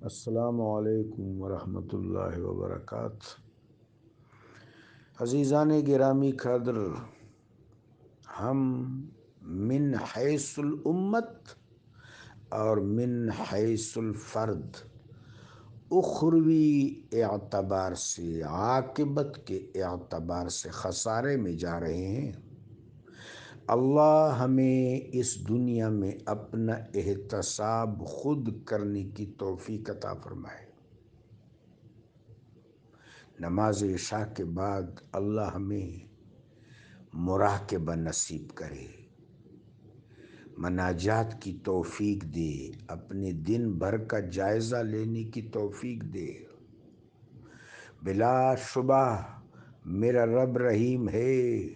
السلام علیکم ورحمۃ اللہ وبرکاتہ۔ عزیزان گرامی قدر، ہم من حیث الامت اور من حیث الفرد اخروی اعتبار سے، عاقبت کے اعتبار سے خسارے میں جا رہے ہیں۔ اللہ ہمیں اس دنیا میں اپنا احتساب خود کرنے کی توفیق عطا فرمائے۔ نماز عشاء کے بعد اللہ ہمیں مراقبہ نصیب کرے، مناجات کی توفیق دے، اپنے دن بھر کا جائزہ لینے کی توفیق دے۔ بلا شبہ میرا رب رحیم ہے،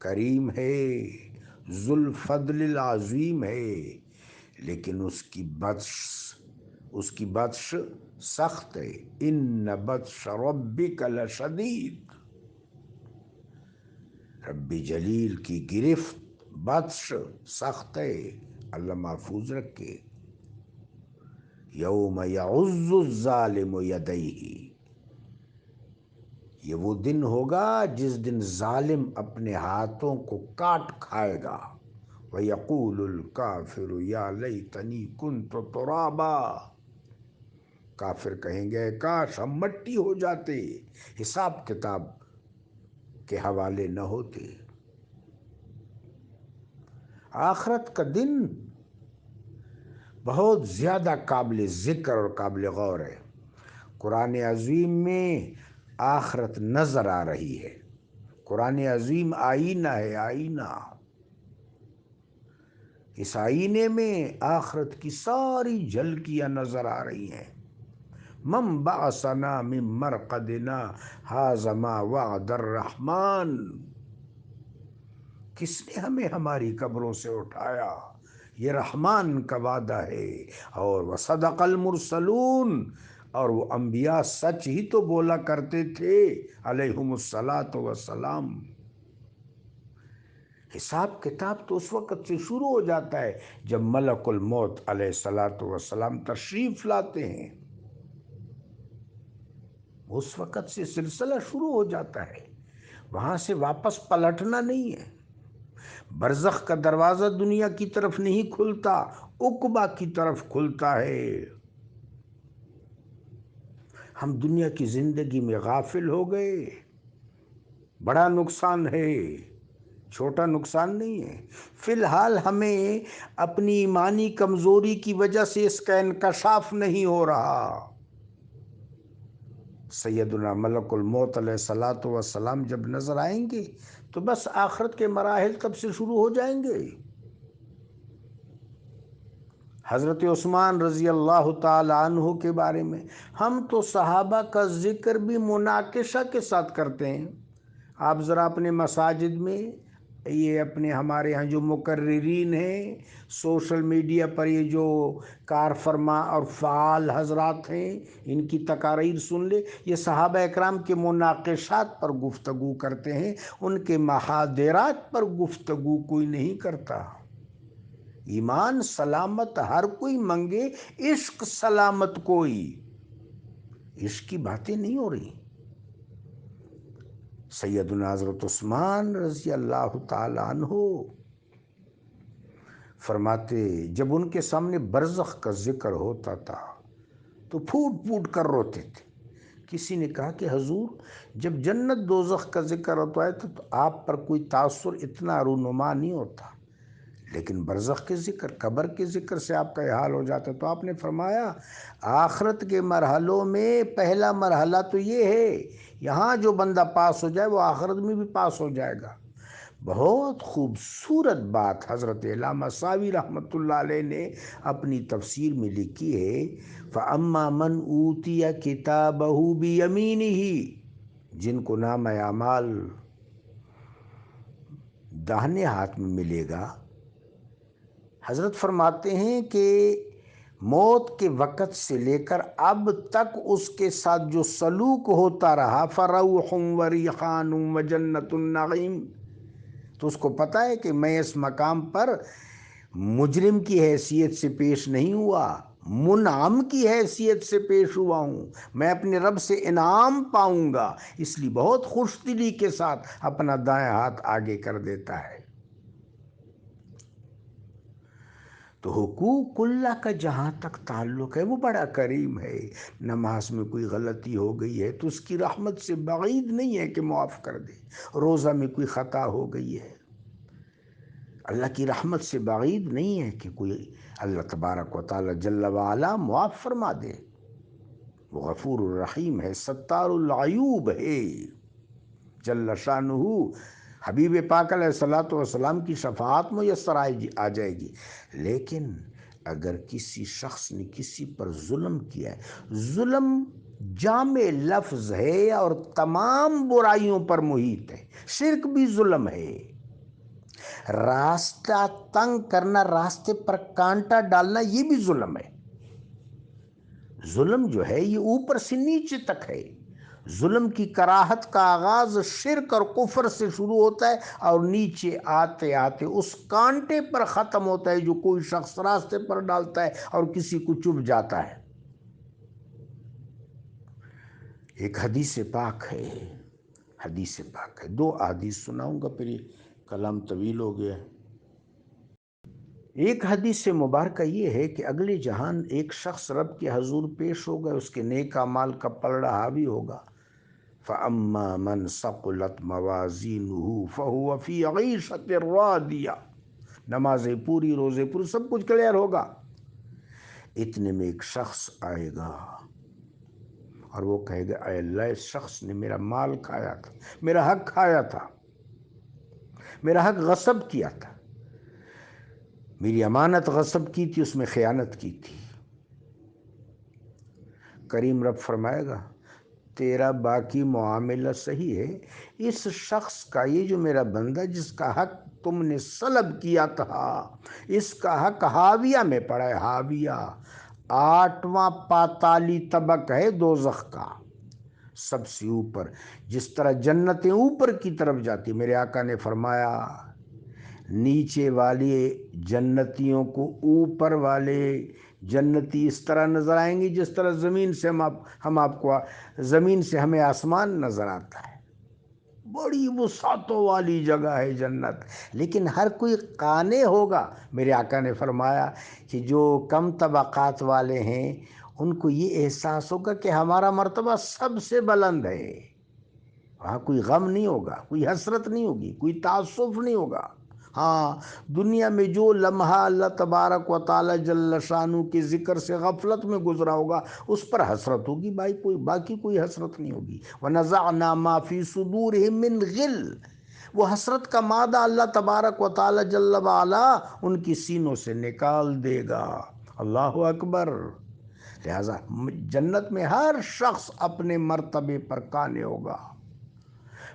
کریم ہے، ذو الفضل العظیم ہے، لیکن اس کی بطش سخت ہے۔ ان بطش ربک لشدید، رب جلیل کی گرفت بطش سخت ہے۔ اللہ محفوظ رکھے۔ یوم یعض الظالم یدیہ، یہ وہ دن ہوگا جس دن ظالم اپنے ہاتھوں کو کاٹ کھائے گا۔ وَيَقُولُ الْكَافِرُ يَا لَيْتَنِي كُنْتُ تُرَابًا، کافر کہیں گے کاش ہم مٹی ہو جاتے، حساب کتاب کے حوالے نہ ہوتے۔ آخرت کا دن بہت زیادہ قابل ذکر اور قابل غور ہے۔ قرآن عظیم میں آخرت نظر آ رہی ہے۔ قرآن عظیم آئینہ ہے، آئینہ۔ اس آئینے میں آخرت کی ساری جھلکیاں نظر آ رہی ہیں۔ من بعثنا من مرقدنا ھذا ما وعد الرحمن، کس نے ہمیں ہماری قبروں سے اٹھایا؟ یہ رحمان کا وعدہ ہے۔ اور وصدق المرسلون، اور وہ انبیاء سچ ہی تو بولا کرتے تھے علیہم الصلاۃ والسلام۔ حساب کتاب تو اس وقت سے شروع ہو جاتا ہے جب ملک الموت علیہ الصلاۃ والسلام تشریف لاتے ہیں، اس وقت سے سلسلہ شروع ہو جاتا ہے۔ وہاں سے واپس پلٹنا نہیں ہے۔ برزخ کا دروازہ دنیا کی طرف نہیں کھلتا، عقبہ کی طرف کھلتا ہے۔ ہم دنیا کی زندگی میں غافل ہو گئے، بڑا نقصان ہے، چھوٹا نقصان نہیں ہے۔ فی الحال ہمیں اپنی ایمانی کمزوری کی وجہ سے اس کا انکشاف نہیں ہو رہا۔ سیدنا ملک الموت علیہ الصلاۃ والسلام جب نظر آئیں گے تو بس آخرت کے مراحل تب سے شروع ہو جائیں گے۔ حضرت عثمان رضی اللہ تعالی عنہ کے بارے میں ہم تو صحابہ کا ذکر بھی مناقشہ کے ساتھ کرتے ہیں۔ آپ ذرا اپنے مساجد میں، یہ اپنے ہمارے ہاں جو مقررین ہیں سوشل میڈیا پر، یہ جو کار فرما اور فعال حضرات ہیں، ان کی تقاریر سن لے۔ یہ صحابہ اکرام کے مناقشات پر گفتگو کرتے ہیں، ان کے محاضرات پر گفتگو کوئی نہیں کرتا۔ ایمان سلامت ہر کوئی منگے، عشق سلامت کوئی، عشق کی باتیں نہیں ہو رہی۔ سیدنا حضرت عثمان رضی اللہ تعالی عنہ فرماتے، جب ان کے سامنے برزخ کا ذکر ہوتا تھا تو پھوٹ پھوٹ کر روتے تھے۔ کسی نے کہا کہ حضور، جب جنت دوزخ کا ذکر ہوتا ہے تو آپ پر کوئی تاثر اتنا رونما نہیں ہوتا، لیکن برزخ کے ذکر، قبر کے ذکر سے آپ کا یہ حال ہو جاتا ہے۔ تو آپ نے فرمایا آخرت کے مرحلوں میں پہلا مرحلہ تو یہ ہے، یہاں جو بندہ پاس ہو جائے وہ آخرت میں بھی پاس ہو جائے گا۔ بہت خوبصورت بات حضرت علامہ ساوی رحمۃ اللہ علیہ نے اپنی تفسیر میں لکھی ہے، فَأَمَّا مَنْ أُوتِيَ كِتَابَهُ بِيَمِينِهِ، جن کو نام اعمال داہنے ہاتھ میں ملے گا، حضرت فرماتے ہیں کہ موت کے وقت سے لے کر اب تک اس کے ساتھ جو سلوک ہوتا رہا، فَرَوْحٌ وَرِيحَانٌ وَجَنَّةُ النَّعِيمِ، تو اس کو پتہ ہے کہ میں اس مقام پر مجرم کی حیثیت سے پیش نہیں ہوا، منعم کی حیثیت سے پیش ہوا ہوں، میں اپنے رب سے انعام پاؤں گا، اس لیے بہت خوش دلی کے ساتھ اپنا دائیں ہاتھ آگے کر دیتا ہے۔ تو حقوق اللہ کا جہاں تک تعلق ہے وہ بڑا کریم ہے۔ نماز میں کوئی غلطی ہو گئی ہے تو اس کی رحمت سے بعید نہیں ہے کہ معاف کر دے۔ روزہ میں کوئی خطا ہو گئی ہے، اللہ کی رحمت سے بعید نہیں ہے کہ کوئی اللہ تبارک و تعالی جل وعلا معاف فرما دے۔ وہ غفور الرحیم ہے، ستار العیوب ہے جل شانہ۔ حبیب پاک علیہ الصلوۃ والسلام کی شفاعت میسر آ جائے گی، لیکن اگر کسی شخص نے کسی پر ظلم کیا ہے، ظلم جامع لفظ ہے اور تمام برائیوں پر محیط ہے، شرک بھی ظلم ہے، راستہ تنگ کرنا، راستے پر کانٹا ڈالنا، یہ بھی ظلم ہے۔ ظلم جو ہے یہ اوپر سے نیچے تک ہے۔ ظلم کی کراہت کا آغاز شرک اور کفر سے شروع ہوتا ہے اور نیچے آتے آتے اس کانٹے پر ختم ہوتا ہے جو کوئی شخص راستے پر ڈالتا ہے اور کسی کو چبھ جاتا ہے۔ ایک حدیث پاک ہے، حدیث پاک ہے، 2 احادیث سناؤں گا، پھر یہ کلام طویل ہو گیا۔ ایک حدیث مبارکہ یہ ہے کہ اگلے جہان ایک شخص رب کے حضور پیش ہوگا، اس کے نیک اعمال کا پلڑا حاوی ہوگا۔ فَأَمَّا مَنْ ثَقُلَتْ مَوَازِينُهُ فَهُوَ فِي عِيشَةٍ رَاضِيَةٍ، نمازیں پوری، روزے پوری، سب کچھ کلیئر ہوگا۔ اتنے میں ایک شخص آئے گا اور وہ کہے گا، اے اللہ، اس شخص نے میرا مال کھایا تھا، میرا حق کھایا تھا، میرا حق غصب کیا تھا، میری امانت غصب کی تھی، اس میں خیانت کی تھی۔ کریم رب فرمائے گا، تیرا باقی معاملہ صحیح ہے، اس شخص کا، یہ جو میرا بندہ جس کا حق تم نے سلب کیا تھا، اس کا حق حاویہ میں پڑا ہے۔ حاویہ 8واں پاتالی طبق ہے دوزخ کا، سب سے اوپر۔ جس طرح جنتیں اوپر کی طرف جاتی، میرے آقا نے فرمایا نیچے والے جنتیوں کو اوپر والے جنتی اس طرح نظر آئیں گے جس طرح زمین سے ہم آپ کو زمین سے ہمیں آسمان نظر آتا ہے۔ بڑی وسعتوں والی جگہ ہے جنت، لیکن ہر کوئی قانع ہوگا۔ میرے آقا نے فرمایا کہ جو کم طبقات والے ہیں ان کو یہ احساس ہوگا کہ ہمارا مرتبہ سب سے بلند ہے، وہاں کوئی غم نہیں ہوگا، کوئی حسرت نہیں ہوگی، کوئی تعصف نہیں ہوگا۔ ہاں، دنیا میں جو لمحہ اللہ تبارک و تعالی جل شانہ کے ذکر سے غفلت میں گزرا ہوگا اس پر حسرت ہوگی، باقی کوئی حسرت نہیں ہوگی۔ وَنَزَعْنَا مَا فِي صُدُورِهِم مِّن غِلٍّ، وہ حسرت کا مادہ اللہ تبارک و تعالی جل وعلا ان کی سینوں سے نکال دے گا۔ اللہ اکبر۔ لہذا جنت میں ہر شخص اپنے مرتبے پر قانع ہوگا۔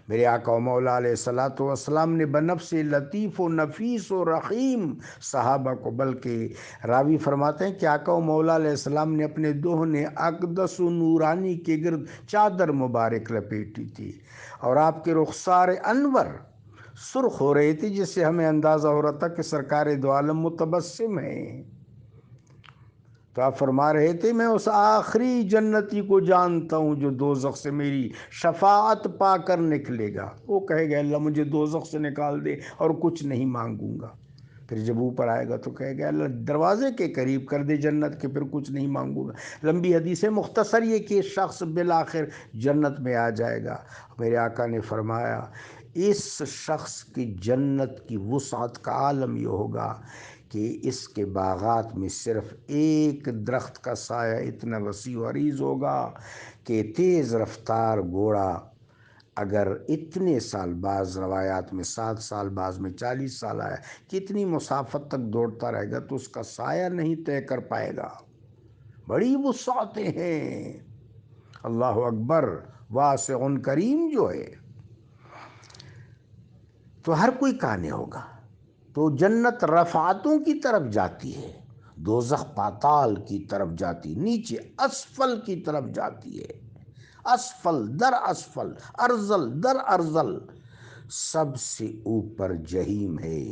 میرے آقا و مولا علیہ الصلوۃ والسلام نے بنفس لطیف و نفیس و رحیم صحابہ کو، بلکہ راوی فرماتے ہیں کہ آقا و مولا علیہ السلام نے اپنے دہنے اقدس و نورانی کے گرد چادر مبارک لپیٹی تھی اور آپ کے رخسار انور سرخ ہو رہی تھی، جس سے ہمیں اندازہ ہو رہا تھا کہ سرکار دو عالم متبسم ہیں۔ تو آپ فرما رہے تھے، میں اس آخری جنتی کو جانتا ہوں جو دوزخ سے میری شفاعت پا کر نکلے گا۔ وہ کہے گا، اللہ مجھے دوزخ سے نکال دے اور کچھ نہیں مانگوں گا۔ پھر جب اوپر آئے گا تو کہے گا، اللہ دروازے کے قریب کر دے جنت کے، پھر کچھ نہیں مانگوں گا۔ لمبی حدیث ہے، مختصر یہ کہ شخص بالآخر جنت میں آ جائے گا۔ میرے آقا نے فرمایا اس شخص کی جنت کی وسعت کا عالم یہ ہوگا کہ اس کے باغات میں صرف ایک درخت کا سایہ اتنا وسیع و عریض ہوگا کہ تیز رفتار گھوڑا اگر اتنے سال، بعض روایات میں 7 سال، بعض میں 40 سال آیا، کتنی مسافت تک دوڑتا رہے گا تو اس کا سایہ نہیں طے کر پائے گا۔ بڑی وسعتیں ہیں۔ اللہ اکبر۔ واسع کریم جو ہے، تو ہر کوئی قانع ہوگا۔ تو جنت رفعتوں کی طرف جاتی ہے، دوزخ پاتال کی طرف جاتی، نیچے اسفل کی طرف جاتی ہے۔ اسفل در اسفل، ارزل در ارزل، سب سے اوپر جہیم ہے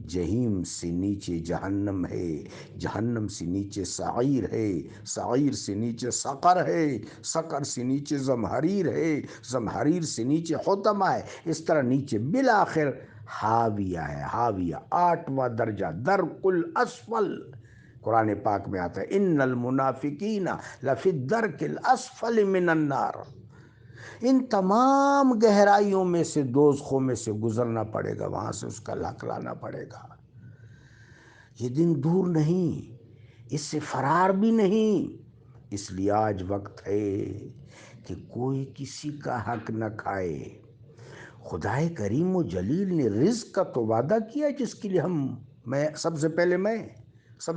جہیم سے نیچے جہنم ہے، جہنم سے نیچے سعیر ہے، سعیر سے نیچے سقر ہے، سقر سے نیچے زمہریر ہے، زمہریر سے نیچے حطمہ ہے، اس طرح نیچے بالآخر حاویہ ہے، حاویہ 8واں درجہ درک الاسفل۔ قرآن پاک میں آتا ہے ان المنافقین لفی الدرک الاسفل من النار، ان تمام گہرائیوں میں سے، دوزخوں میں سے گزرنا پڑے گا، وہاں سے اس کا حق لانا پڑے گا۔ یہ دن دور نہیں، اس سے فرار بھی نہیں، اس لیے آج وقت ہے کہ کوئی کسی کا حق نہ کھائے۔ خدائے کریم و جلیل نے رزق کا تو وعدہ کیا جس کے لیے سب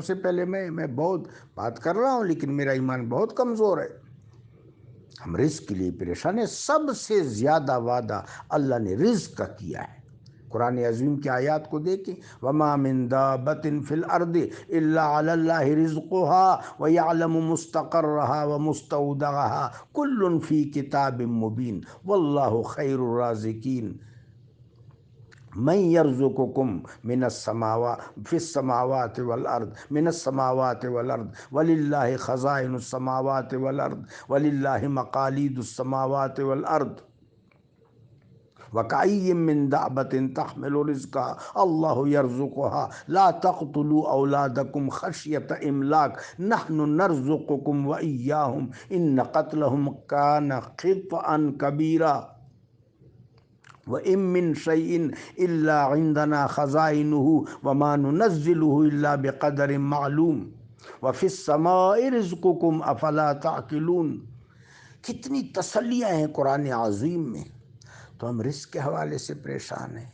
سے پہلے میں بہت بات کر رہا ہوں لیکن میرا ایمان بہت کمزور ہے، ہم رزق کے لیے پریشان ہیں۔ سب سے زیادہ وعدہ اللہ نے رزق کا کیا ہے۔ قرآن عظیم کی آیات کو دیکھیں، وَمَا مِن دَابَّةٍ فِي الْأَرْضِ إِلَّا عَلَى اللَّهِ رِزْقُهَا وَيَعْلَمُ مُسْتَقَرَّهَا وَمُسْتَوْدَعَهَا كُلٌّ فِي كِتَابٍ مُّبِينٍ وَاللَّهُ خَيْرُ الرَّازِقِينَ من يرزقكم من السماوات في السماوات والارض من السماوات والارض ولله خزائن السماوات والارض ولله مقاليد السماوات والارض وَكَأَيٍّ مِّن دَابَّةٍ تَحْمِلُ رِزْقَهَا اللَّهُ يَرْزُقُهَا لَا تَقْتُلُوا أَوْلَادَكُمْ خَشْيَةَ إِمْلَاقٍ نَحْنُ نَرْزُقُكُمْ وَإِيَّاهُمْ إِنَّ قَتْلَهُمْ كَانَ خِطْئًا كَبِيرًا وَإِن مِّن شَيْءٍ إِلَّا عِندَنَا خَزَائِنُهُ وَمَا نُنَزِّلُهُ إِلَّا بِقَدَرٍ مَّعْلُومٍ وَفِي السَّمَاءِ رِزْقُكُمْ أَفَلَا تَعْقِلُونَ۔ کتنی تسلیاں ہیں قرآن عظیم میں، تو ہم رزق کے حوالے سے پریشان ہیں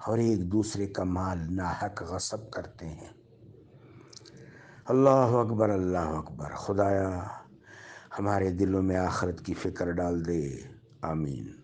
اور ایک دوسرے کا مال ناحق غصب کرتے ہیں۔ اللہ اکبر، اللہ اکبر۔ خدایا ہمارے دلوں میں آخرت کی فکر ڈال دے، آمین۔